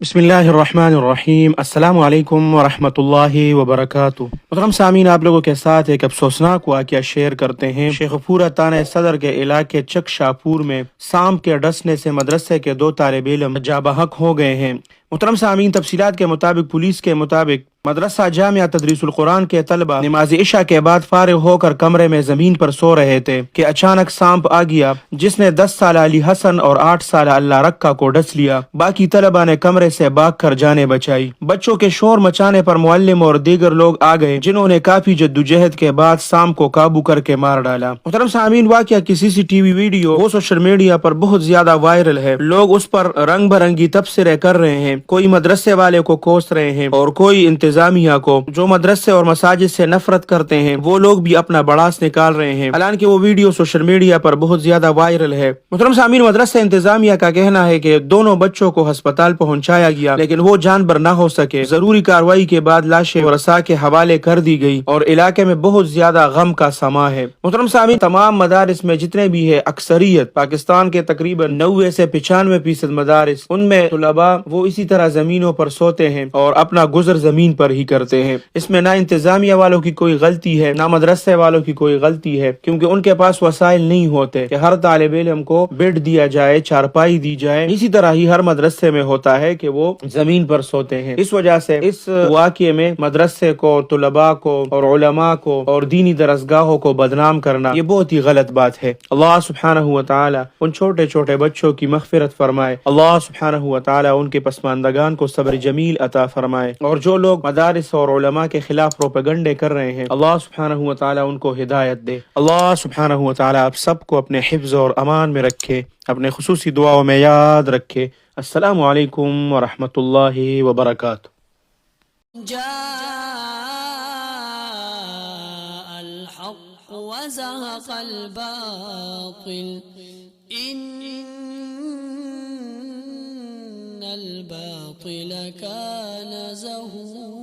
بسم اللہ الرحمن الرحیم، السلام علیکم ورحمۃ اللہ وبرکاتہ۔ محترم سامعین، آپ لوگوں کے ساتھ ایک افسوسناک واقعہ شیئر کرتے ہیں۔ شیخ پورہ تانہ صدر کے علاقے چک شاپور میں سانپ کے ڈسنے سے مدرسے کے 2 طالب علم جاں بحق ہو گئے ہیں۔ محترم سامعین، تفصیلات کے مطابق پولیس کے مطابق مدرسہ جامعہ تدریس القرآن کے طلبہ نماز عشاء کے بعد فارغ ہو کر کمرے میں زمین پر سو رہے تھے کہ اچانک سانپ آ گیا، جس نے 10 سالہ علی حسن اور 8 سالہ اللہ رکھا کو ڈس لیا۔ باقی طلبہ نے کمرے سے بھاگ کر جانیں بچائی۔ بچوں کے شور مچانے پر معلم اور دیگر لوگ آ گئے، جنہوں نے کافی جدوجہد کے بعد سانپ کو قابو کر کے مار ڈالا۔ محترم سامعین، واقعہ کی CCTV ویڈیو وہ سوشل میڈیا پر بہت زیادہ وائرل ہے۔ لوگ اس پر رنگ برنگی تبصرے کر رہے ہیں، کوئی مدرسے والے کو کوس رہے ہیں اور کوئی انتظامیہ کو۔ جو مدرسے اور مساجد سے نفرت کرتے ہیں وہ لوگ بھی اپنا بڑاس نکال رہے ہیں، حالانکہ وہ ویڈیو سوشل میڈیا پر بہت زیادہ وائرل ہے۔ محترم سامعین، مدرسہ انتظامیہ کا کہنا ہے کہ دونوں بچوں کو ہسپتال پہنچایا گیا لیکن وہ جانبر نہ ہو سکے۔ ضروری کارروائی کے بعد لاشیں ورثاء کے حوالے کر دی گئی اور علاقے میں بہت زیادہ غم کا سما ہے۔ محترم سامعین، تمام مدارس میں جتنے بھی ہے، اکثریت پاکستان کے تقریباً 90 سے 95% مدارس، ان میں طلباء وہ اسی طرح زمینوں پر سوتے ہیں اور اپنا گزر زمین پر ہی کرتے ہیں۔ اس میں نہ انتظامیہ والوں کی کوئی غلطی ہے نہ مدرسے والوں کی کوئی غلطی ہے، کیونکہ ان کے پاس وسائل نہیں ہوتے کہ ہر طالب علم کو بیڈ دیا جائے، چارپائی دی جائے۔ اسی طرح ہی ہر مدرسے میں ہوتا ہے کہ وہ زمین پر سوتے ہیں۔ اس وجہ سے اس واقعے میں مدرسے کو، طلباء کو اور علماء کو اور دینی درسگاہوں کو بدنام کرنا یہ بہت ہی غلط بات ہے۔ اللہ سبحانہ و تعالی ان چھوٹے چھوٹے بچوں کی مغفرت فرمائے۔ اللہ سبحانہ و تعالی ان کے پسماندگان کو صبر جمیل عطا فرمائے، اور جو لوگ مدارس اور علماء کے خلاف پروپیگنڈے کر رہے ہیں، اللہ سبحانہ و تعالی ان کو ہدایت دے۔ اللہ سبحانہ و تعالی آپ سب کو اپنے حفظ اور امان میں رکھے، اپنے خصوصی دعاؤں میں یاد رکھے۔ السلام علیکم ورحمۃ اللہ وبرکاتہ۔ جاء الحق وزهق الباطل إن الباطل كان زهوقا۔